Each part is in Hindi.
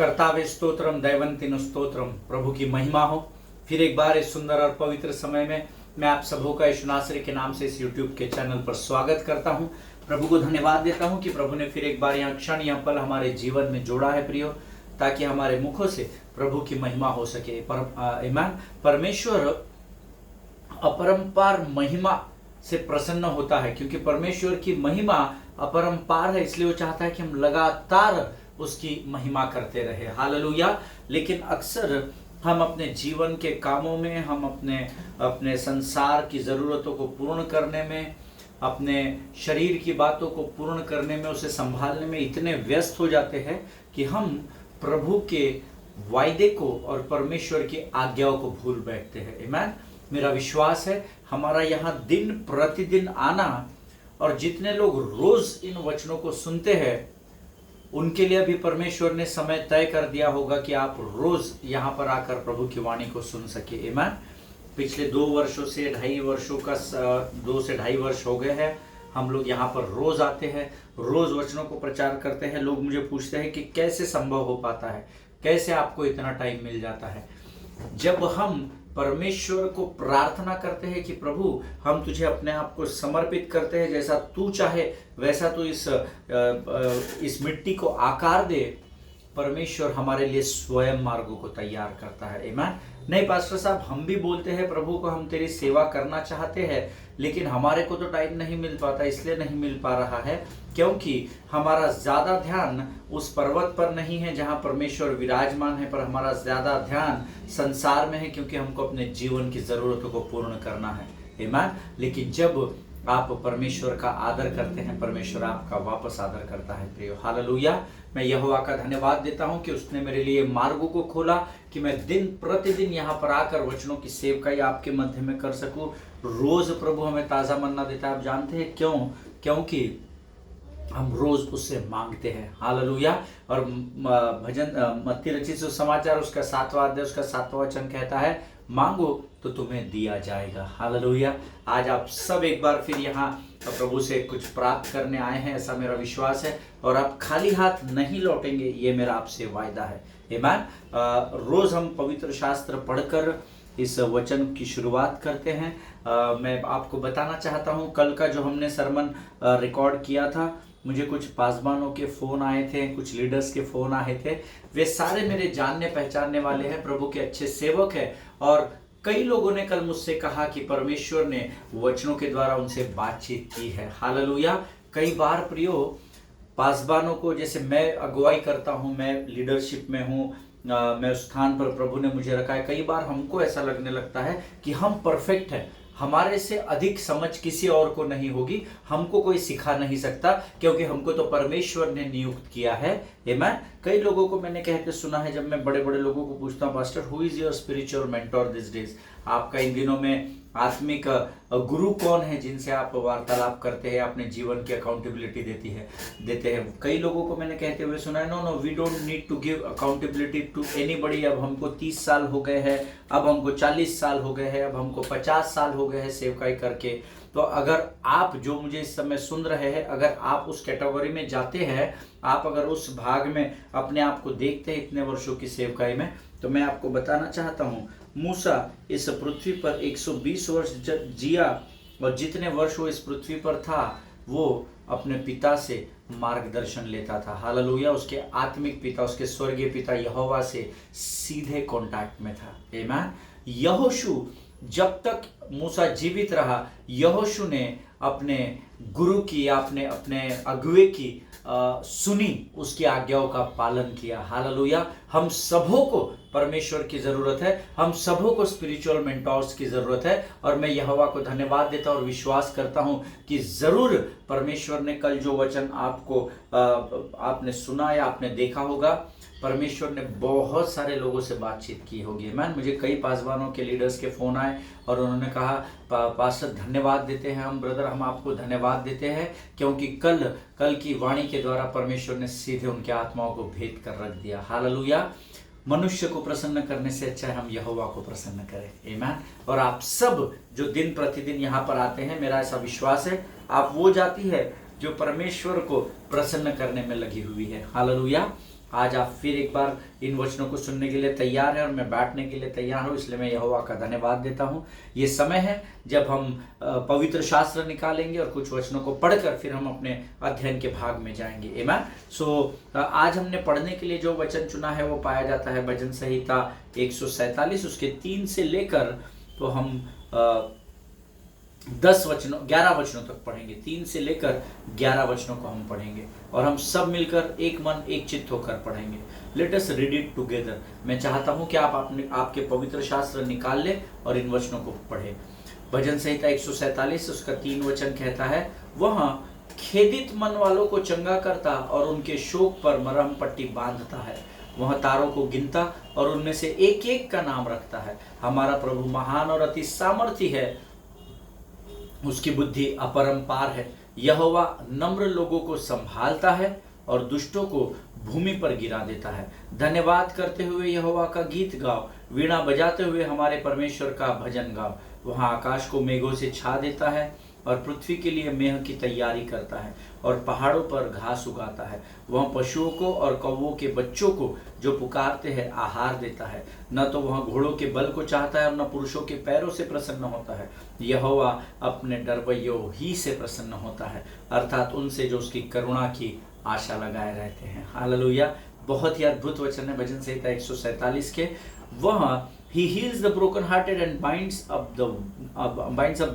कर्तावे स्तोत्रम दैवंतिन स्तोत्रम। प्रभु की महिमा हो। फिर एक बार इस सुंदर और पवित्र समय में मैं आप सबों का यीशु नासरी के नाम से इस YouTube के चैनल पर स्वागत करता हूं। प्रभु को धन्यवाद देता हूं कि प्रभु ने फिर एक बार यहाँ क्षण यहाँ पल हमारे जीवन में जोड़ा है प्रियो, ताकि हमारे मुखों से प्रभु की महिमा हो सके। परमेश्वर अपरंपार महिमा से प्रसन्न होता है, क्योंकि परमेश्वर की महिमा अपरंपार है, इसलिए वो चाहता है कि हम लगातार उसकी महिमा करते रहे। हालेलुया। लेकिन अक्सर हम अपने जीवन के कामों में, हम अपने संसार की ज़रूरतों को पूर्ण करने में, अपने शरीर की बातों को पूर्ण करने में, उसे संभालने में इतने व्यस्त हो जाते हैं कि हम प्रभु के वायदे को और परमेश्वर की आज्ञाओं को भूल बैठते हैं। आमीन। मेरा विश्वास है हमारा यहाँ दिन प्रतिदिन आना और जितने लोग रोज इन वचनों को सुनते हैं उनके लिए भी परमेश्वर ने समय तय कर दिया होगा कि आप रोज यहाँ पर आकर प्रभु की वाणी को सुन सके। आमीन। पिछले 2 वर्षों से 2.5 वर्षों का 2 से 2.5 वर्ष हो गए हैं, हम लोग यहाँ पर रोज आते हैं, रोज वचनों को प्रचार करते हैं। लोग मुझे पूछते हैं कि कैसे संभव हो पाता है, कैसे आपको इतना टाइम मिल जाता है। जब हम परमेश्वर को प्रार्थना करते हैं कि प्रभु हम तुझे अपने आप को समर्पित करते हैं, जैसा तू चाहे वैसा तू इस मिट्टी को आकार दे, परमेश्वर हमारे लिए स्वयं मार्गों को तैयार करता है। आमीन। नहीं पास्टर साहब, हम भी बोलते हैं प्रभु को हम तेरी सेवा करना चाहते हैं, लेकिन हमारे को तो टाइम नहीं मिल पाता। इसलिए नहीं मिल पा रहा है क्योंकि हमारा ज़्यादा ध्यान उस पर्वत पर नहीं है जहां परमेश्वर विराजमान है, पर हमारा ज़्यादा ध्यान संसार में है, क्योंकि हमको अपने जीवन की ज़रूरतों को पूर्ण करना है। आमीन। लेकिन जब आप परमेश्वर का आदर करते हैं, परमेश्वर आपका वापस आदर करता है प्रियो। हालेलुया। मैं यहोवा का धन्यवाद देता हूं कि उसने मेरे लिए मार्गों को खोला कि मैं दिन प्रतिदिन यहाँ पर आकर वचनों की सेवकाई आपके मध्य में कर सकूं। रोज प्रभु हमें ताज़ा मन्ना देता है। आप जानते हैं क्यों? क्योंकि हम रोज उससे मांगते हैं। हालेलुया। और भजन मत्ती रचित सुसमाचार उसका 7वां अध्याय उसका 7वां वचन कहता है, मांगो तो तुम्हें दिया जाएगा। हालेलुया। आज आप सब एक बार फिर यहाँ प्रभु से कुछ प्राप्त करने आए हैं, ऐसा मेरा विश्वास है, और आप खाली हाथ नहीं लौटेंगे, ये मेरा आपसे वायदा है। आमीन। रोज हम पवित्र शास्त्र पढ़कर इस वचन की शुरुआत करते हैं। मैं आपको बताना चाहता हूँ, कल का जो हमने सरमन रिकॉर्ड किया था, मुझे कुछ पासबानों के फ़ोन आए थे, कुछ लीडर्स के फ़ोन आए थे। वे सारे मेरे जानने पहचानने वाले हैं, प्रभु के अच्छे सेवक हैं, और कई लोगों ने कल मुझसे कहा कि परमेश्वर ने वचनों के द्वारा उनसे बातचीत की है। हालेलुया। कई बार प्रियो पासबानों को, जैसे मैं अगुवाई करता हूँ, मैं लीडरशिप में हूँ, मैं उस स्थान पर प्रभु ने मुझे रखा है, कई बार हमको ऐसा लगने लगता है कि हम परफेक्ट हैं, हमारे से अधिक समझ किसी और को नहीं होगी, हमको कोई सिखा नहीं सकता, क्योंकि हमको तो परमेश्वर ने नियुक्त किया है। आमीन। कई लोगों को मैंने कहते सुना है, जब मैं बड़े बड़े लोगों को पूछता हूँ, pastor who is your spiritual mentor this days, आपका इन दिनों में आत्मिक गुरु कौन है जिनसे आप वार्तालाप करते हैं, अपने जीवन की अकाउंटेबिलिटी देते हैं। कई लोगों को मैंने कहते हुए सुना है, no we don't need to give accountability to anybody. अब हमको 30 साल हो गए हैं, अब हमको 40 साल हो गए हैं, अब हमको 50 साल हो गए हैं सेवकाई करके। तो अगर आप जो मुझे इस समय सुन रहे हैं, अगर आप उस कैटेगरी में जाते हैं, आप अगर उस भाग में अपने आप को देखते हैं इतने वर्षों की सेवकाई में, तो मैं आपको बताना चाहता हूँ, मूसा इस पृथ्वी पर 120 वर्ष जिया, और जितने वर्ष वो इस पृथ्वी पर था वो अपने पिता से मार्गदर्शन लेता था। हालेलुया। उसके आत्मिक पिता, उसके स्वर्गीय पिता यहोवा से सीधे कांटेक्ट में था। आमीन। यहोशू, जब तक मूसा जीवित रहा, यहोशू ने अपने गुरु की, आपने अपने अगुवे की सुनी, उसकी आज्ञाओं का पालन किया। हालेलुया। हम सबों को परमेश्वर की ज़रूरत है, हम सबों को स्पिरिचुअल मेंटोर्स की ज़रूरत है, और मैं यहोवा को धन्यवाद देता और विश्वास करता हूं कि ज़रूर परमेश्वर ने कल जो वचन आपको आपने सुना या आपने देखा होगा, परमेश्वर ने बहुत सारे लोगों से बातचीत की होगी। मैन मुझे कई पासवानों के लीडर्स के फ़ोन आए और उन्होंने कहा, पास्टर धन्यवाद देते हैं हम, ब्रदर हम आपको धन्यवाद देते हैं, क्योंकि कल की वाणी के द्वारा परमेश्वर ने सीधे उनके आत्माओं को भेद कर रख दिया। हालेलुया। मनुष्य को प्रसन्न करने से अच्छा है हम यहोवा को प्रसन्न करें। आमीन। और आप सब जो दिन प्रतिदिन यहाँ पर आते हैं, मेरा ऐसा विश्वास है आप वो जाति है जो परमेश्वर को प्रसन्न करने में लगी हुई है। हालेलुया। आज आप फिर एक बार इन वचनों को सुनने के लिए तैयार हैं और मैं बैठने के लिए तैयार हूँ, इसलिए मैं यहोवा का धन्यवाद देता हूँ। ये समय है जब हम पवित्र शास्त्र निकालेंगे और कुछ वचनों को पढ़कर फिर हम अपने अध्ययन के भाग में जाएंगे। आमीन। सो आज हमने पढ़ने के लिए जो वचन चुना है वो पाया जाता है भजन संहिता 147 उसके 3 से लेकर, तो हम 11 वचनों तक पढ़ेंगे। 3 से लेकर 11 वचनों को हम पढ़ेंगे और हम सब मिलकर एक मन एक चित्त होकर पढ़ेंगे। Let us read it together. मैं चाहता हूं कि आप आपके पवित्र शास्त्र निकाल ले और इन वचनों को पढ़े। भजन संहिता 147 उसका 3 वचन कहता है, वह खेदित मन वालों को चंगा करता और उनके शोक पर मरहम पट्टी बांधता है। वह तारों को गिनता और उनमें से एक एक का नाम रखता है। हमारा प्रभु महान और अति सामर्थी है, उसकी बुद्धि अपरंपार है। यहोवा नम्र लोगों को संभालता है और दुष्टों को भूमि पर गिरा देता है। धन्यवाद करते हुए यहोवा का गीत गाओ, वीणा बजाते हुए हमारे परमेश्वर का भजन गाओ। वह आकाश को मेघों से छा देता है और पृथ्वी के लिए मेह की तैयारी करता है और पहाड़ों पर घास उगाता है। वह पशुओं को और कौवों के बच्चों को जो पुकारते हैं आहार देता है। न तो वह घोड़ों के बल को चाहता है और न पुरुषों के पैरों से प्रसन्न होता है। यहोवा अपने डरवैयों ही से प्रसन्न होता है, अर्थात उनसे जो उसकी करुणा की आशा लगाए रहते हैं। हालेलुया। बहुत ही अद्भुत वचन है भजन संहिता 147 के। वह He heals the broken hearted and binds up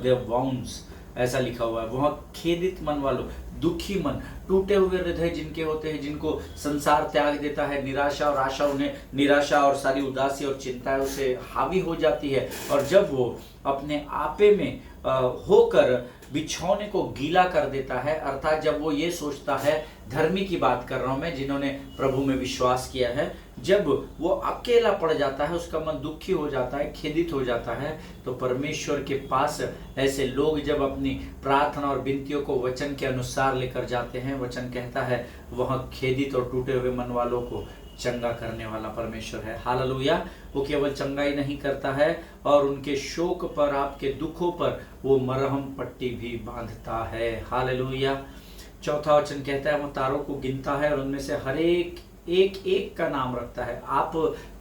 their wounds, ऐसा लिखा हुआ है। वह खेदित मन वालों, दुखी मन, टूटे हुए हृदय जिनके होते हैं, जिनको संसार त्याग देता है, निराशा और आशा उन्हें, निराशा और सारी उदासी और चिंताएं उसे हावी हो जाती है, और जब वो अपने आपे में होकर बिछौने को गीला कर देता है, अर्थात जब वो ये सोचता है, धर्मी की बात कर रहा हूं मैं, जिन्होंने प्रभु में विश्वास किया है, जब वो अकेला पड़ जाता है, उसका मन दुखी हो जाता है, खेदित हो जाता है, तो परमेश्वर के पास ऐसे लोग जब अपनी प्रार्थना और विनतियों को वचन के अनुसार लेकर जाते हैं, वचन कहता है वह खेदित और टूटे हुए मन वालों को चंगा करने वाला परमेश्वर है। हालेलुया। वो केवल चंगा ही नहीं करता है और उनके शोक पर, आपके दुखों पर वो मरहम पट्टी भी बांधता है। हालेलुया। चौथा वचन कहता है, वो तारों को गिनता है और उनमें से हर एक एक का नाम रखता है। आप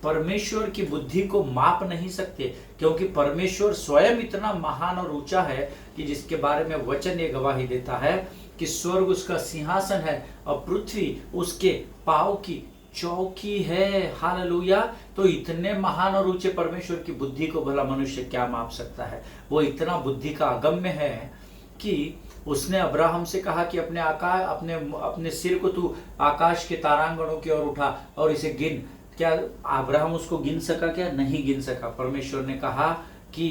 परमेश्वर की बुद्धि को माप नहीं सकते, क्योंकि परमेश्वर स्वयं इतना महान और ऊंचा है कि जिसके बारे में वचन ये गवाही देता है कि स्वर्ग उसका सिंहासन है और पृथ्वी उसके पांव की चौकी है। हालेलुया। तो इतने महान और ऊंचे परमेश्वर की बुद्धि को भला मनुष्य क्या माप सकता है। वो इतना बुद्धि का अगम्य है कि उसने अब्राहम से कहा कि अपने सिर को तू आकाश के तारांगणों की ओर उठा और इसे गिन। क्या अब्राहम उसको गिन सका? क्या नहीं गिन सका। परमेश्वर ने कहा कि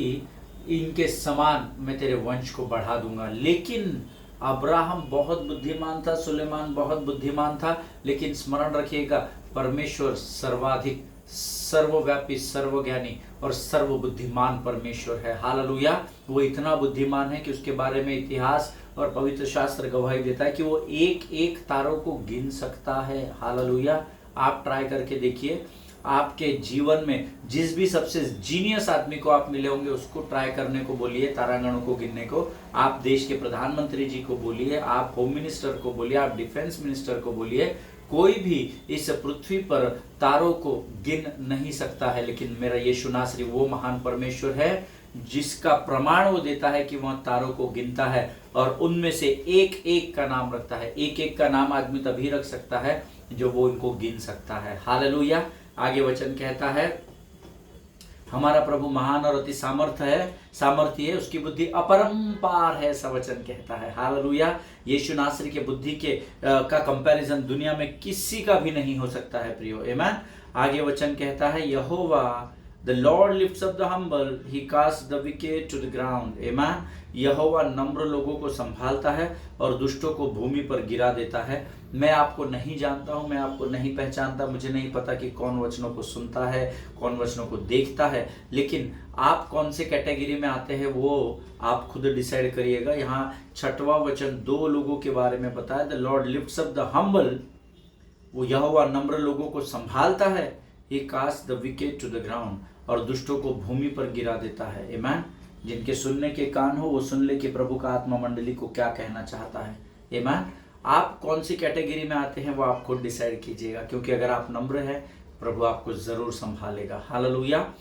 इनके समान मैं तेरे वंश को बढ़ा दूंगा। लेकिन अब्राहम बहुत बुद्धिमान था, सुलेमान बहुत बुद्धिमान था, लेकिन स्मरण रखिएगा परमेश्वर सर्वाधिक, सर्वव्यापी, सर्वज्ञानी और सर्वबुद्धिमान परमेश्वर है। हालेलुया। वो इतना बुद्धिमान है कि उसके बारे में इतिहास और पवित्र शास्त्र गवाही देता है कि वो एक एक तारों को गिन सकता है। हालेलुया। आप ट्राई करके देखिए, आपके जीवन में जिस भी सबसे जीनियस आदमी को आप मिले होंगे उसको ट्राई करने को बोलिए, तारागणों को गिनने को। आप देश के प्रधानमंत्री जी को बोलिए, आप होम मिनिस्टर को बोलिए, आप डिफेंस मिनिस्टर को बोलिए, कोई भी इस पृथ्वी पर तारों को गिन नहीं सकता है। लेकिन मेरा यीशु नासरी वो महान परमेश्वर है जिसका प्रमाण वो देता है कि वह तारों को गिनता है और उनमें से एक एक का नाम रखता है। एक एक का नाम आदमी तभी रख सकता है जो वो इनको गिन सकता है। हालेलुया। आगे वचन कहता है, हमारा प्रभु महान और अति सामर्थी है, उसकी बुद्धि अपरंपार है, ऐसा वचन कहता है। हालेलुया। यीशु नासरी के बुद्धि के का कंपैरिजन दुनिया में किसी का भी नहीं हो सकता है प्रियो। आमीन। आगे वचन कहता है, यहोवा The Lord lifts up the humble, he casts the wicked to the ground. Amen. यहोवा नम्र लोगों को संभालता है और दुष्टों को भूमि पर गिरा देता है। मैं आपको नहीं जानता हूं, मैं आपको नहीं पहचानता, मुझे नहीं पता कि कौन वचनों को सुनता है, कौन वचनों को देखता है, लेकिन आप कौन से कैटेगरी में आते हैं वो आप खुद डिसाइड करिएगा। यहाँ 6वां वचन 2 लोगों के बारे में बताया। The lord lifts up the humble, वो यहोवा नम्र लोगों को संभालता है। He cast the wicked to the ground, और दुष्टों को भूमि पर गिरा देता है। आमीन। जिनके सुनने के कान हो वो सुन ले कि प्रभु का आत्मा मंडली को क्या कहना चाहता है। आमीन। आप कौन सी कैटेगरी में आते हैं वो आप खुद डिसाइड कीजिएगा, क्योंकि अगर आप नम्र हैं प्रभु आपको जरूर संभालेगा। हालेलुया।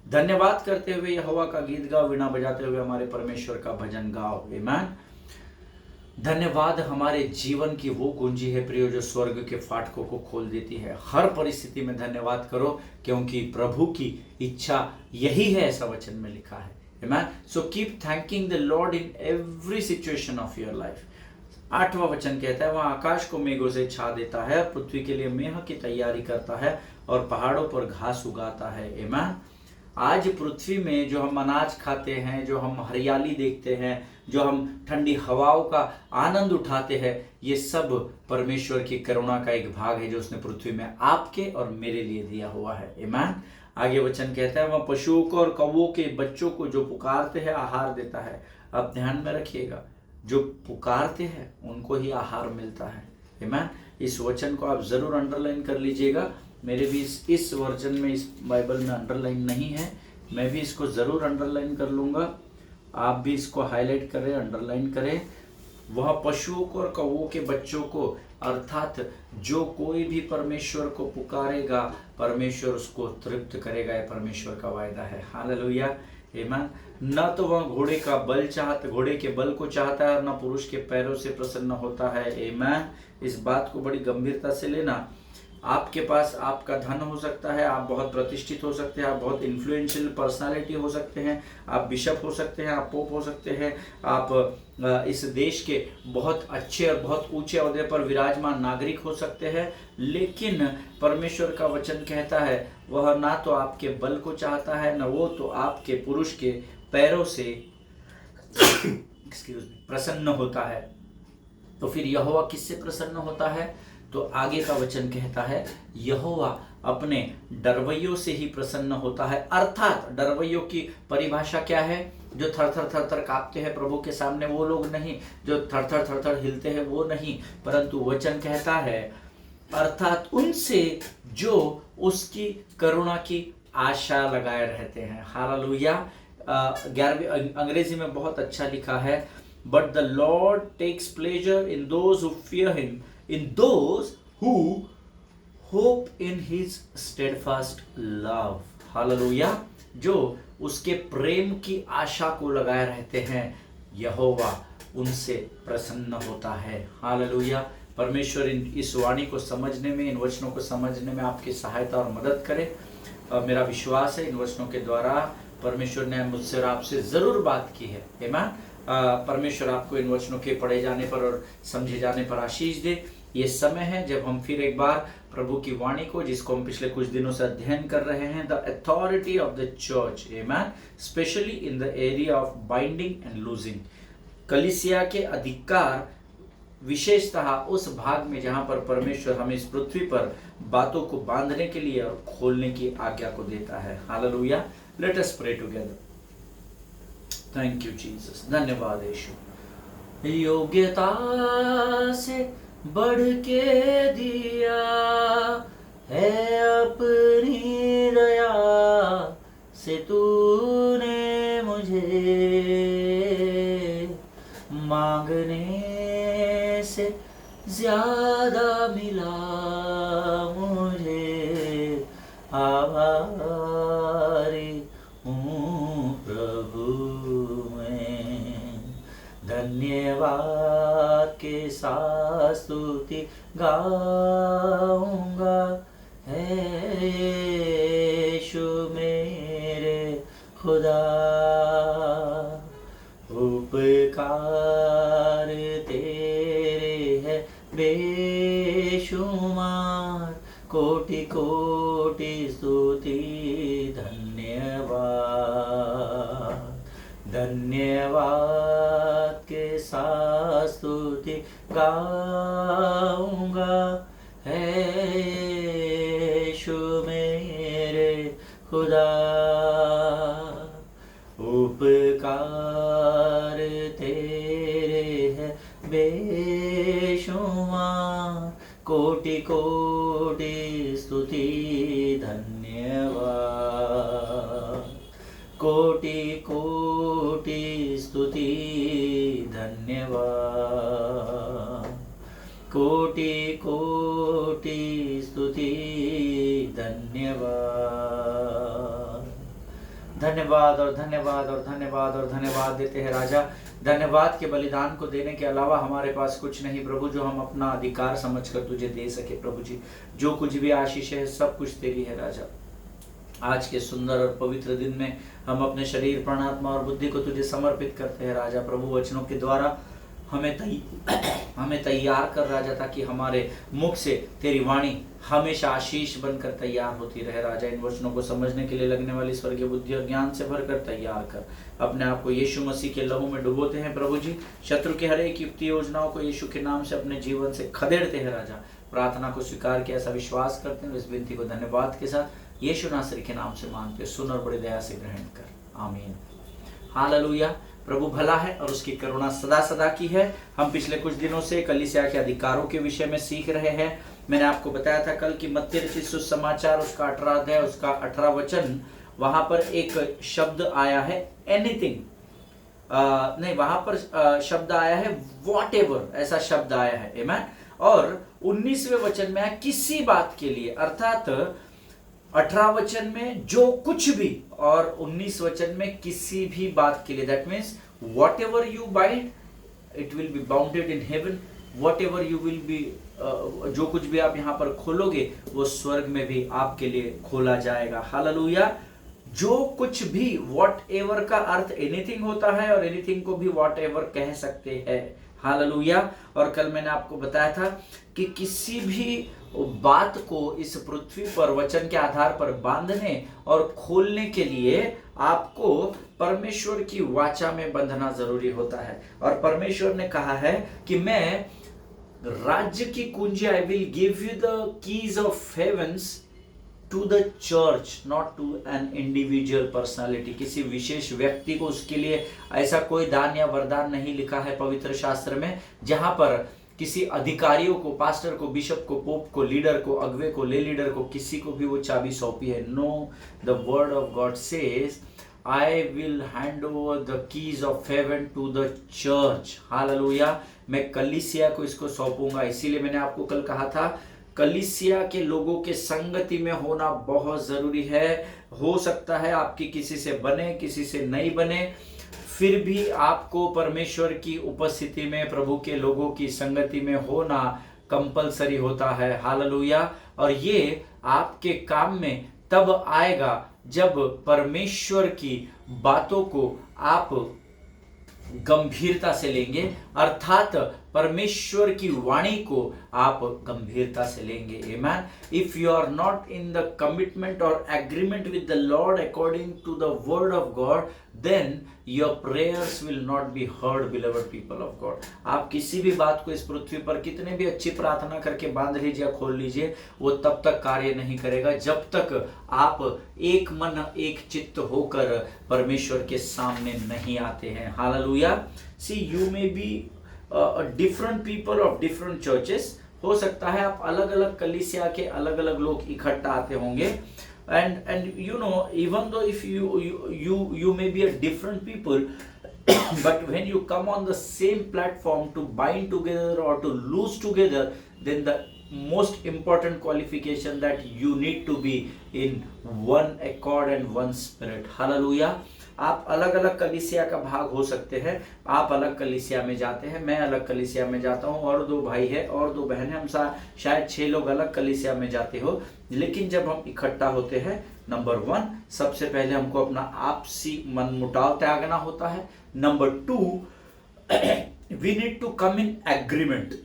धन्यवाद करते हुए यहोवा का गीत गाओ, वीणा बजाते हुए हमारे परमेश्वर का भजन गाओ। आमीन। धन्यवाद हमारे जीवन की वो कुंजी है प्रियो जो स्वर्ग के फाटकों को खोल देती है। हर परिस्थिति में धन्यवाद करो, क्योंकि प्रभु की इच्छा यही है, ऐसा वचन में लिखा है। Amen. So keep thanking the lord in every situation of your life. 8वां वचन कहता है, वह आकाश को मेघों से छा देता है, पृथ्वी के लिए मेह की तैयारी करता है और पहाड़ों पर घास उगाता है। आमीन। आज पृथ्वी में जो हम अनाज खाते हैं, जो हम हरियाली देखते हैं, जो हम ठंडी हवाओं का आनंद उठाते हैं, ये सब परमेश्वर की करुणा का एक भाग है जो उसने पृथ्वी में आपके और मेरे लिए दिया हुआ है। आमीन। आगे वचन कहता है, वह पशुओं को और कौवों के बच्चों को जो पुकारते हैं आहार देता है। अब ध्यान में रखिएगा, जो पुकारते हैं उनको ही आहार मिलता है। आमीन। इस वचन को आप जरूर अंडरलाइन कर लीजिएगा। मेरे भी इस वर्जन में, इस बाइबल में अंडरलाइन नहीं है, मैं भी इसको जरूर अंडरलाइन कर लूँगा। आप भी इसको हाईलाइट करें, अंडरलाइन करें। वह पशुओं को और कौवों के बच्चों को, अर्थात जो कोई भी परमेश्वर को पुकारेगा परमेश्वर उसको तृप्त करेगा, यह परमेश्वर का वायदा है। हालेलुया। आमीन। न तो वह घोड़े के बल को चाहता है और न पुरुष के पैरों से प्रसन्न होता है। आमीन। इस बात को बड़ी गंभीरता से लेना। आपके पास आपका धन हो सकता है, आप बहुत प्रतिष्ठित हो सकते हैं, आप बहुत इन्फ्लुएंशियल पर्सनालिटी हो सकते हैं, आप बिशप हो सकते हैं, आप पोप हो सकते हैं, आप इस देश के बहुत अच्छे और बहुत ऊंचे ओहदे पर विराजमान नागरिक हो सकते हैं, लेकिन परमेश्वर का वचन कहता है वह ना तो आपके बल को चाहता है, न वो तो आपके पुरुष के पैरों से प्रसन्न होता है। तो फिर यहोवा किससे प्रसन्न होता है? तो आगे का वचन कहता है यहोवा अपने डरवैयों से ही प्रसन्न होता है। अर्थात डरवैयों की परिभाषा क्या है? जो थर थर कांपते हैं प्रभु के सामने, वो लोग नहीं। जो थर थर हिलते हैं वो नहीं, परंतु वचन कहता है अर्थात उनसे जो उसकी करुणा की आशा लगाए रहते हैं। हालेलुया। 11वीं अंग्रेजी में बहुत अच्छा लिखा है, but the Lord takes pleasure in those who fear him, in those who hope in his steadfast love। Hallelujah. जो उसके प्रेम की आशा को लगाए रहते हैं, यहोवा उनसे प्रसन्न होता है। हालेलुया। परमेश्वर इस वाणी को समझने में, इन वचनों को समझने में आपकी सहायता और मदद करे। मेरा विश्वास है इन वचनों के द्वारा परमेश्वर ने मुझसे और आपसे जरूर बात की है। आमीन। परमेश्वर आपको इन वचनों के पढ़े जाने पर और समझे जाने पर आशीष दे। ये समय है जब हम फिर एक बार प्रभु की वाणी को, जिसको हम पिछले कुछ दिनों से अध्ययन कर रहे हैं, the authority of the church, amen, specially in the area of binding and loosing, कलीसिया के अधिकार, विशेषतः उस भाग में जहां पर परमेश्वर हमें इस पृथ्वी पर बातों को बांधने के लिए और खोलने की आज्ञा को देता है। Hallelujah. Let us pray together. Thank you Jesus. धन्यवाद यीशु। योग्यता से बढ़ के दिया है अपनी दया से तूने मुझे, मांगने से ज्यादा मिला मुझे, आभारी हूँ प्रभु मैं। धन्यवाद के साथ स्तुति गाऊंगा, है यीशु मेरे खुदा। उपकार तेरे है बेशुमार, कोटि कोटि स्तुति धन्यवाद। धन्यवाद के साथ स्तुति गाऊंगा, है यीशु मेरे खुदा। उपकार तेरे है बेशुमार, कोटि कोटि स्तुति धन्यवाद। कोटि कोटि स्तुति धन्यवाद। कोटि स्तुति। धन्यवाद, धन्यवाद और धन्यवाद और धन्यवाद और धन्यवाद देते हैं राजा। धन्यवाद के बलिदान को देने के अलावा हमारे पास कुछ नहीं प्रभु, जो हम अपना अधिकार समझकर तुझे दे सके प्रभु जी। जो कुछ भी आशीष है सब कुछ तेरी है राजा। आज के सुंदर और पवित्र दिन में हम अपने शरीर, प्राण, आत्मा और बुद्धि को तुझे समर्पित करते हैं राजा। प्रभु वचनों के द्वारा हमें तैयार कर राजा, ताकि हमारे मुख से तेरी वाणी हमेशा आशीष बनकर तैयार होती रहे राजा। इन वचनों को समझने के लिए लगने वाली स्वर्गीय बुद्धि और ज्ञान से भरकर तैयार कर। अपने आप को यीशु मसीह के लहू में डुबोते हैं प्रभु जी। शत्रु के हर एक युक्ति योजनाओं को यीशु के नाम से अपने जीवन से खदेड़ते हैं राजा। प्रार्थना को स्वीकार किया, ऐसा विश्वास करते हैं। इस विनती को धन्यवाद के साथ यीशु नासरी के नाम से मांगते हैं। सुन और बड़ी दया से ग्रहण कर, आमीन। हालेलुया। प्रभु भला है और उसकी करुणा सदा सदा की है। हम पिछले कुछ दिनों से कलीसिया के अधिकारों के विषय में सीख रहे हैं। मैंने आपको बताया था कल कि मत्ती रचित सुसमाचार उसका 18 अध्याय उसका 18 वचन, वहां पर एक शब्द आया है एनीथिंग, नहीं वहां पर शब्द आया है वॉट एवर, ऐसा शब्द आया है आमेन। और 19वें वचन में है किसी बात के लिए, अर्थात 18 वचन में जो कुछ भी और 19 वचन में किसी भी बात के लिए। That means what ever you bind it will be bounded in heaven, what ever you will be, जो कुछ भी आप यहाँ पर खोलोगे वो स्वर्ग में भी आपके लिए खोला जाएगा। हालेलुया। जो कुछ भी, वॉट एवर का अर्थ एनीथिंग होता है और एनीथिंग को भी वॉट एवर कह सकते हैं। हालेलुया। और कल मैंने आपको बताया था कि किसी भी बात को इस पृथ्वी पर वचन के आधार पर बांधने और खोलने के लिए आपको परमेश्वर की वाचा में बंधना जरूरी होता है। और परमेश्वर ने कहा है कि मैं राज्य की कुंजी, I will give you the keys of heavens to the church, not to an individual personality. किसी विशेष व्यक्ति को उसके लिए ऐसा कोई दान या वरदान नहीं लिखा है पवित्र शास्त्र में, जहां पर किसी अधिकारियों को, पास्टर को, बिशप को, पोप को, लीडर को, अगवे को, ले लीडर को, किसी को भी वो चाबी सौंपी है। No, the word of God says I will hand over the keys of heaven to the church. Hallelujah. मैं कलीसिया को इसको सौंपूंगा। इसीलिए मैंने आपको कल कहा था कलीसिया के लोगों के संगति में होना बहुत जरूरी है। हो सकता है आपकी किसी से बने, किसी से नहीं बने, फिर भी आपको परमेश्वर की उपस्थिति में, प्रभु के लोगों की संगति में होना कंपलसरी होता है। हालेलुया। और ये आपके काम में तब आएगा जब परमेश्वर की बातों को आप गंभीरता से लेंगे, अर्थात परमेश्वर की वाणी को आप गंभीरता से लेंगे। Amen. If you are not in the commitment और agreement with the lord according to the word of God, then your prayers will not be heard, beloved people of God. आप किसी भी बात को इस पृथ्वी पर कितने भी अच्छी प्रार्थना करके बांध लीजिए या खोल लीजिए, वो तब तक कार्य नहीं करेगा जब तक आप एक मन एक चित्त होकर परमेश्वर के सामने नहीं आते हैं। Hallelujah. See you may be different people of different churches. हो सकता है आप अलग अलग कलीसिया के अलग अलग लोग इकट्ठा आते होंगे, and you know, even though if you may be a different people but when you come on the same platform to bind together or to loose together, then the most important qualification that you need to be in one accord and one spirit. Hallelujah. आप अलग अलग कलीसिया का भाग हो सकते हैं। आप अलग कलीसिया में जाते हैं, मैं अलग कलीसिया में जाता हूँ, और दो भाई है और दो बहन है, हम शायद 6 लोग अलग कलीसिया में जाते हो। लेकिन जब हम इकट्ठा होते हैं, नंबर 1, सबसे पहले हमको अपना आपसी मनमुटाव त्यागना होता है। Number 2, we need to come in agreement.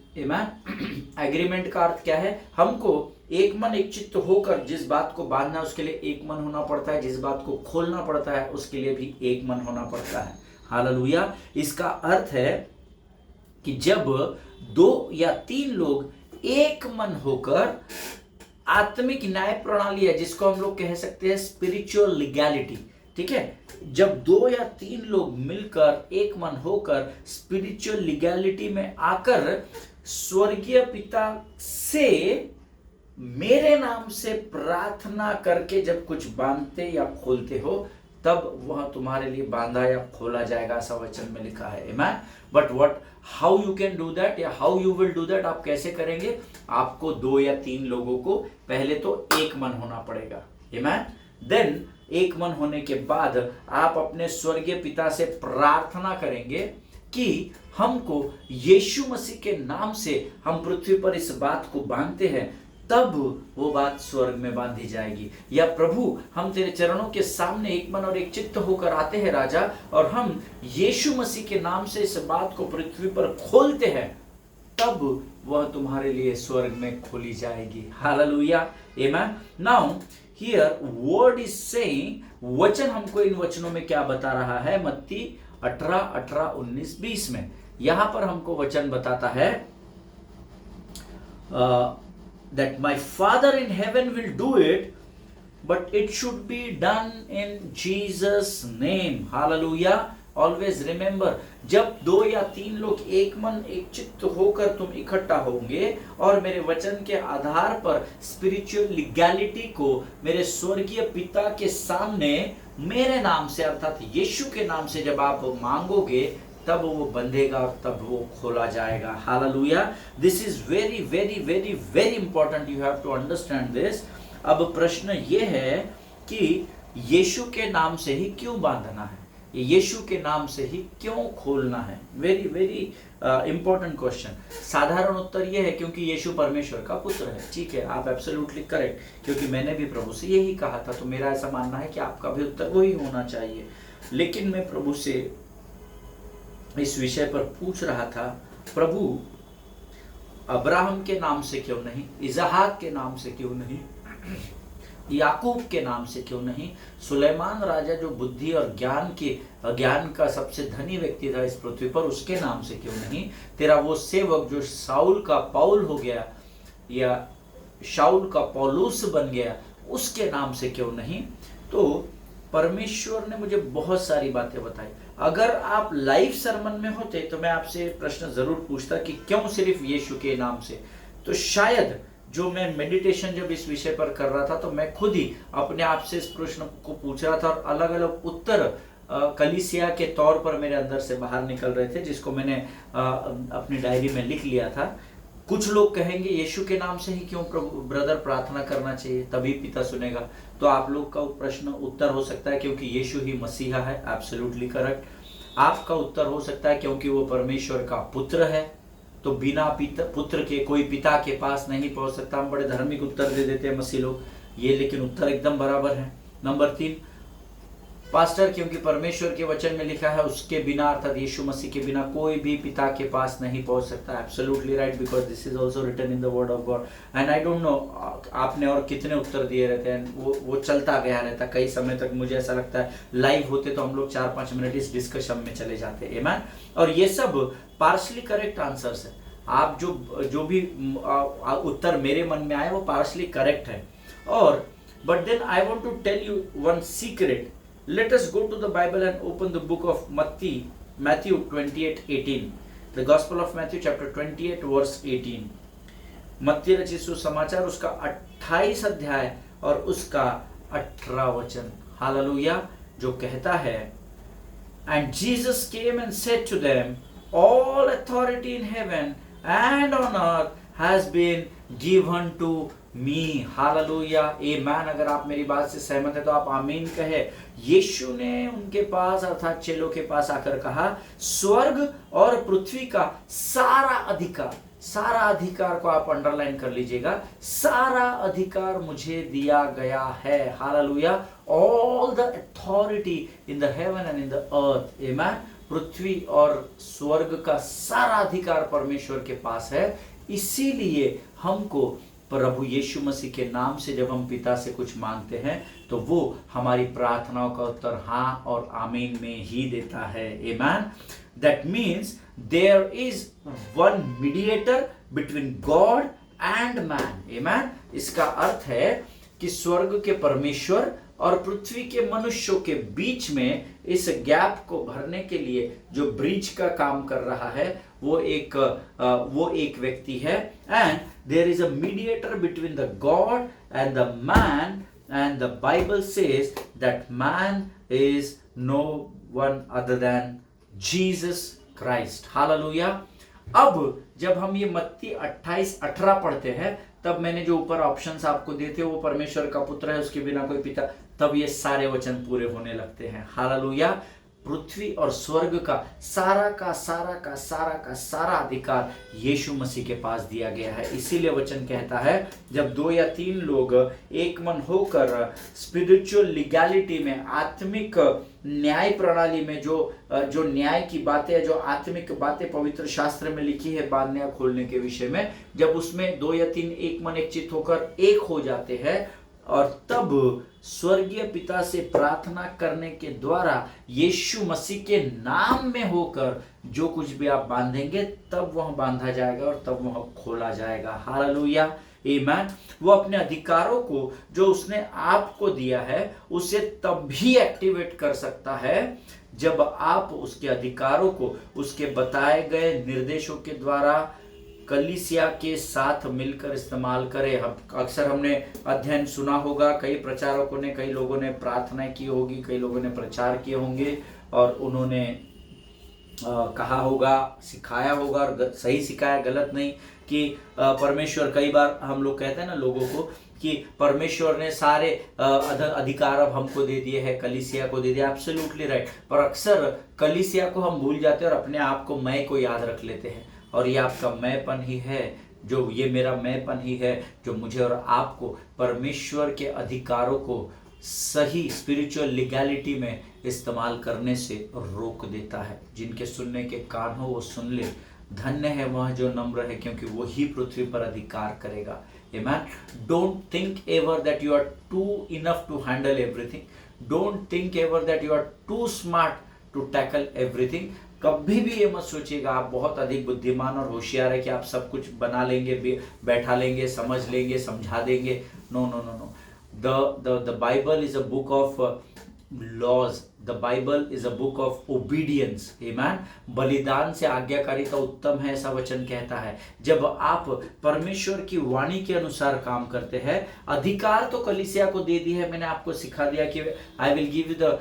Agreement का अर्थ क्या है? हमको एक मन एक चित्त होकर जिस बात को बांधना है उसके लिए एक मन होना पड़ता है, जिस बात को खोलना पड़ता है उसके लिए भी एक मन होना पड़ता है। हालेलुया। इसका अर्थ है कि जब 2 या 3 लोग एक मन होकर, आत्मिक न्याय प्रणाली है जिसको हम लोग कह सकते हैं स्पिरिचुअल लीगैलिटी, ठीक है, जब 2 या 3 लोग मिलकर एक मन होकर स्पिरिचुअल लीगैलिटी में आकर स्वर्गीय पिता से मेरे नाम से प्रार्थना करके जब कुछ बांधते या खोलते हो, तब वह तुम्हारे लिए बांधा या खोला जाएगा, ऐसा वचन में लिखा है। Amen. But what, how you can do that, या how you will do that, आप कैसे करेंगे? आपको 2 या 3 लोगों को पहले तो एक मन होना पड़ेगा। आमेन। देन एक मन होने के बाद आप अपने स्वर्गीय पिता से प्रार्थना करेंगे कि हमको यीशु मसीह के नाम से हम पृथ्वी पर इस बात को बांधते हैं, तब वो बात स्वर्ग में बांधी जाएगी। या प्रभु, हम तेरे चरणों के सामने एक मन और एक चित्त होकर आते हैं राजा, और हम यीशु मसीह के नाम से इस बात को पृथ्वी पर खोलते हैं, तब वह तुम्हारे लिए स्वर्ग में खोली जाएगी। Hallelujah. Amen. Now here word is saying, वचन हमको इन वचनों में क्या बता रहा है? मत्ती 18, 19, 20 में यहां पर हमको वचन बताता है that my Father in heaven will do it, but it should be done in Jesus name. Hallelujah. Always remember, जब 2 या 3 लोग एक मन एक चित्त होकर तुम इकट्ठा होंगे और मेरे वचन के आधार पर स्पिरिचुअल लीगैलिटी को मेरे स्वर्गीय पिता के सामने मेरे नाम से अर्थात यीशु के नाम से जब आप मांगोगे, तब वो बंधेगा और तब वो खोला जाएगा। Hallelujah. This is very very very very important, you have to understand this. अब प्रश्न ये है कि यीशु के नाम से ही क्यों बांधना है, यीशु के नाम से ही क्यों खोलना है? Very very important question. साधारण उत्तर यह है क्योंकि यीशु परमेश्वर का पुत्र है। ठीक है, आप एब्सोल्युटली करेक्ट, क्योंकि मैंने भी प्रभु से यही कहा था, तो मेरा ऐसा मानना है कि आपका भी उत्तर वही होना चाहिए। लेकिन मैं प्रभु से इस विषय पर पूछ रहा था, प्रभु अब्राहम के नाम से क्यों नहीं, इसहाक के नाम से क्यों नहीं, याकूब के नाम से क्यों नहीं, सुलेमान राजा जो बुद्धि और ज्ञान का सबसे धनी व्यक्ति था इस पृथ्वी पर, उसके नाम से क्यों नहीं, तेरा वो सेवक जो शाऊल का पौल हो गया या शाऊल का पौलुस बन गया, उसके नाम से क्यों नहीं? तो परमेश्वर ने मुझे बहुत सारी बातें बताई। अगर आप लाइव सरमन में होते तो मैं आपसे प्रश्न जरूर पूछता कि क्यों सिर्फ यीशु के नाम से, तो शायद जो मैं मेडिटेशन जब इस विषय पर कर रहा था तो मैं खुद ही अपने आप से इस प्रश्न को पूछ रहा था और अलग अलग उत्तर कलीसिया के तौर पर मेरे अंदर से बाहर निकल रहे थे, जिसको मैंने अपनी डायरी में लिख लिया था। कुछ लोग कहेंगे यीशु के नाम से ही क्यों प्रभु ब्रदर प्रार्थना करना चाहिए, तभी पिता सुनेगा। तो आप लोग का प्रश्न उत्तर हो सकता है क्योंकि यीशु ही मसीहा है, एब्सोल्युटली करेक्ट। आपका उत्तर हो सकता है क्योंकि वो परमेश्वर का पुत्र है, तो बिना पुत्र के कोई पिता के पास नहीं पहुंच सकता। हम बड़े धार्मिक उत्तर दे देते हैं मसीह लोग ये, लेकिन उत्तर एकदम बराबर है। नंबर 3, पास्टर क्योंकि परमेश्वर के वचन में लिखा है उसके बिना अर्थात यीशु मसीह के बिना कोई भी पिता के पास नहीं पहुंच सकता। Absolutely right, because this is also written in the word of God. And I don't know आपने और कितने उत्तर दिए रहते हैं, वो चलता गया रहता कई समय तक। मुझे ऐसा लगता है लाइव होते तो हम लोग 4-5 मिनट इस डिस्कशन में चले जाते। आमेन। और ये सब पार्शली करेक्ट आंसर्स है। आप जो भी उत्तर मेरे मन में आए वो पार्शली करेक्ट है। और but then I want to tell you one secret. Let us go to the Bible and open the book of Matthew 28:18. The Gospel of Matthew chapter 28 verse 18. मत्ती रचित सुसमाचार उसका 28 अध्याय और उसका 18 वचन। हालेलुया। जो कहता है, And Jesus came and said to them, All authority in heaven and on earth has been given to me. Hallelujah. Amen. अगर आप मेरी बात से सहमत है तो आप आमीन कहे। यीशु ने उनके पास अर्थात चेलों के पास आकर कहा, स्वर्ग और पृथ्वी का सारा अधिकार को आप अंडरलाइन कर लीजिएगा, सारा अधिकार मुझे दिया गया है। Hallelujah. All the authority in the heaven and in the earth. Amen. पृथ्वी और स्वर्ग का सारा अधिकार परमेश्वर के पास है। इसीलिए हमको प्रभु यीशु मसीह के नाम से जब हम पिता से कुछ मांगते हैं तो वो हमारी प्रार्थनाओं का उत्तर हाँ और आमीन में ही देता है। Amen. That means there is one mediator between God and man. Amen. इसका अर्थ है कि स्वर्ग के परमेश्वर और पृथ्वी के मनुष्यों के बीच में इस गैप को भरने के लिए जो ब्रिज का काम कर रहा है वो एक व्यक्ति है। And there is a mediator between the God and the man, and the Bible says that man is no one other than Jesus Christ. Hallelujah. अब जब हम ये मत्ती 28:18 पढ़ते हैं, तब मैंने जो ऊपर ऑप्शंस आपको दिए थे, वो परमेश्वर का पुत्र है, उसके बिना कोई पिता, तब ये सारे वचन पूरे होने लगते हैं। हालेलुया। पृथ्वी और स्वर्ग का सारा अधिकार यीशु मसीह के पास दिया गया है। इसीलिए वचन कहता है, जब 2 या 3 लोग एक मन होकर स्पिरिचुअल लीगैलिटी में, आत्मिक न्याय प्रणाली में, जो न्याय की बातें, जो आत्मिक बातें पवित्र शास्त्र में लिखी है बांधने या खोलने के विषय में, जब उसमें 2 या 3 एक मन एक चित्त होकर एक हो जाते हैं, और तब स्वर्गीय पिता से प्रार्थना करने के द्वारा यीशु मसीह के नाम में होकर जो कुछ भी आप बांधेंगे, तब वह बांधा जाएगा और तब वह खोला जाएगा। हालेलुया, आमीन। वो अपने अधिकारों को जो उसने आपको दिया है, उसे तब भी एक्टिवेट कर सकता है जब आप उसके अधिकारों को उसके बताए गए निर्देशों के द्वारा कलीसिया के साथ मिलकर इस्तेमाल करें। अक्सर हमने अध्ययन सुना होगा, कई प्रचारकों ने, कई लोगों ने प्रार्थना की होगी, कई लोगों ने प्रचार किए होंगे, और उन्होंने कहा होगा, सिखाया होगा, और सही सिखाया, गलत नहीं, कि परमेश्वर, कई बार हम लोग कहते हैं ना लोगों को कि परमेश्वर ने सारे अधिकार अब हमको दे दिए हैं, कलीसिया को दे दिया। Absolutely right. पर अक्सर कलीसिया को हम भूल जाते हैं और अपने आप को मैं को याद रख लेते हैं, और ये आपका मैंपन ही है, जो ये मेरा मैंपन ही है जो मुझे और आपको परमेश्वर के अधिकारों को सही स्पिरिचुअल लीगैलिटी में इस्तेमाल करने से रोक देता है। जिनके सुनने के कान हो वो सुन ले। धन्य है वह जो नम्र है, क्योंकि वो ही पृथ्वी पर अधिकार करेगा। Amen. Don't think ever that you are too enough to handle everything. Don't think ever that you are too smart to tackle everything. कभी भी ये मत सोचिएगा आप बहुत अधिक बुद्धिमान और होशियार है कि आप सब कुछ बना लेंगे, बैठा लेंगे, समझ लेंगे, समझा देंगे। No no no no. The Bible is a book of laws. The Bible is a book of obedience. आमीन। बलिदान से आज्ञाकारिता उत्तम है, ऐसा वचन कहता है। जब आप परमेश्वर की वाणी के अनुसार काम करते हैं, अधिकार तो कलीसिया को दे दी है। मैंने आपको सिखा दिया कि आई will give you the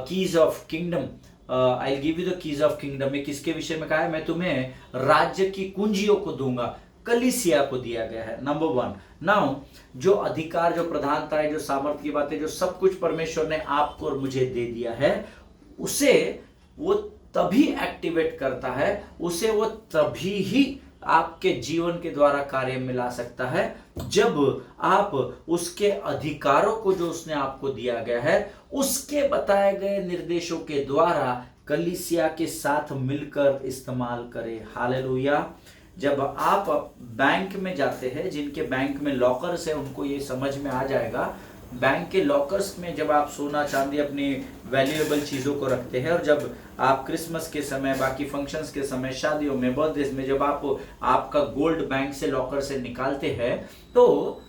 keys of kingdom. I will give you the keys of kingdom. ये किसके विषय में कहा है? मैं तुम्हें राज्य की कुंजियों को दूंगा। कलीसिया को दिया गया है। नंबर 1। नाउ जो अधिकार, जो प्रधानता है, जो सामर्थ्य की बातें, जो सब कुछ परमेश्वर ने आपको और मुझे दे दिया है, उसे वो तभी एक्टिवेट करता है, उसे वो तभी ही आपके जीवन के द्वारा कार्य में ला सकता है जब आप उसके अधिकारों को, जो उसने आपको दिया गया है, उसके बताए गए निर्देशों के द्वारा कलीसिया के साथ मिलकर इस्तेमाल करें। हालेलुया। जब आप बैंक में जाते हैं, जिनके बैंक में लॉकर्स है उनको ये समझ में आ जाएगा। बैंक के लॉकर्स में जब आप सोना चांदी, अपनी वैल्यूएबल चीज़ों को रखते हैं, और जब आप क्रिसमस के समय, बाकी फंक्शंस के समय, शादियों में, बर्थडेज में, जब आप आपका गोल्ड बैंक से, लॉकर से निकालते हैं, तो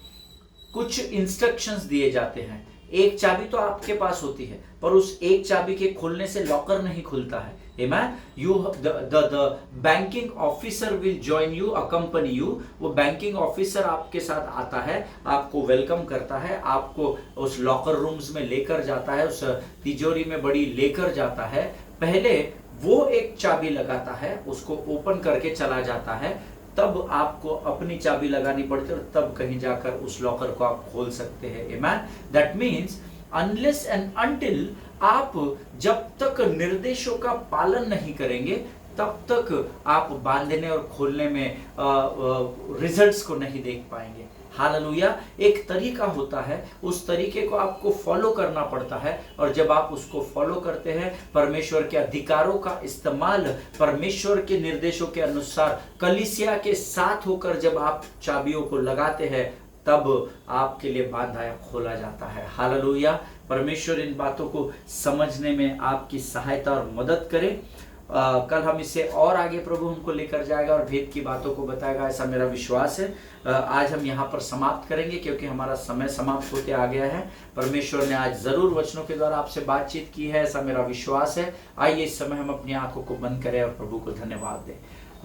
कुछ इंस्ट्रक्शंस दिए जाते हैं। एक चाबी तो आपके पास होती है, पर उस एक चाबी के खोलने से लॉकर नहीं खुलता है। Amen? The banking officer will join you, accompany you. वो बैंकिंग ऑफिसर आपके साथ आता है, आपको वेलकम करता है, आपको उस लॉकर रूम्स में लेकर जाता है, उस तिजोरी में बड़ी लेकर जाता है। पहले वो एक चाबी लगाता है, उसको ओपन करके चला जाता है, तब आपको अपनी चाबी लगानी पड़ती है, और तब कहीं जाकर उस लॉकर को आप खोल सकते हैं। Amen? That means unless and until आप जब तक निर्देशों का पालन नहीं करेंगे, तब तक आप बांधने और खोलने में रिजल्ट्स को नहीं देख पाएंगे। हालेलुया। एक तरीका होता है, उस तरीके को आपको फॉलो करना पड़ता है, और जब आप उसको फॉलो करते हैं, परमेश्वर के अधिकारों का इस्तेमाल परमेश्वर के निर्देशों के अनुसार कलीसिया के साथ होकर जब आप चाबियों को लगाते हैं, तब आपके लिए बांधा या खोला जाता है। हालेलुया। परमेश्वर इन बातों को समझने में आपकी सहायता और मदद करे। कल हम इससे और आगे प्रभु हमको लेकर जाएगा और भेद की बातों को बताएगा, ऐसा मेरा विश्वास है। आज हम यहाँ पर समाप्त करेंगे, क्योंकि हमारा समय समाप्त होते आ गया है। परमेश्वर ने आज जरूर वचनों के द्वारा आपसे बातचीत की है, ऐसा मेरा विश्वास है। आइए इस समय हम अपनी आंखों को बंद करें और प्रभु को धन्यवाद दें।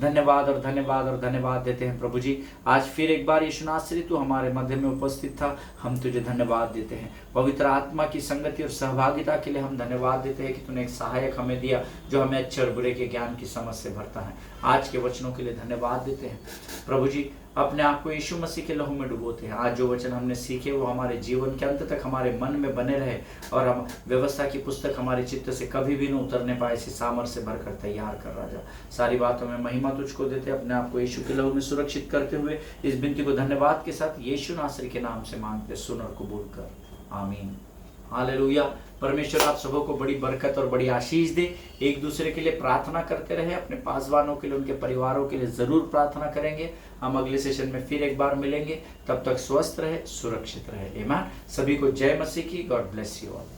धन्यवाद और धन्यवाद और धन्यवाद देते हैं प्रभु जी। आज फिर एक बार यीशु नासरी तू हमारे मध्य में उपस्थित था, हम तुझे धन्यवाद देते हैं। पवित्र आत्मा की संगति और सहभागिता के लिए हम धन्यवाद देते हैं कि तूने एक सहायक हमें दिया जो हमें अच्छे और बुरे के ज्ञान की समझ से भरता है। आज के वचनों के लिए धन्यवाद देते हैं प्रभु जी। अपने आप को यीशु मसीह के लहू में डुबोते हैं। आज जो वचन हमने सीखे वो हमारे जीवन के अंत तक हमारे मन में बने रहे और हम व्यवस्था की पुस्तक हमारे चित्त से कभी भी न उतरने पाए, इसी सामर्थ से भरकर तैयार कर राजा। सारी बातों में महिमा तुझको देते, अपने आप को यीशु के लहू में सुरक्षित करते हुए इस विनती को धन्यवाद के साथ यीशु नासरी के नाम से मांगते, सुन और कबूल कर, आमीन। हालेलुया। परमेश्वर आप सबों को बड़ी बरकत और बड़ी आशीष दे। एक दूसरे के लिए प्रार्थना करते रहे, अपने पासवानों के लिए, उनके परिवारों के लिए जरूर प्रार्थना करेंगे। हम अगले सेशन में फिर एक बार मिलेंगे, तब तक स्वस्थ रहे, सुरक्षित रहे। आमीन। सभी को जय मसीह की। God bless you all.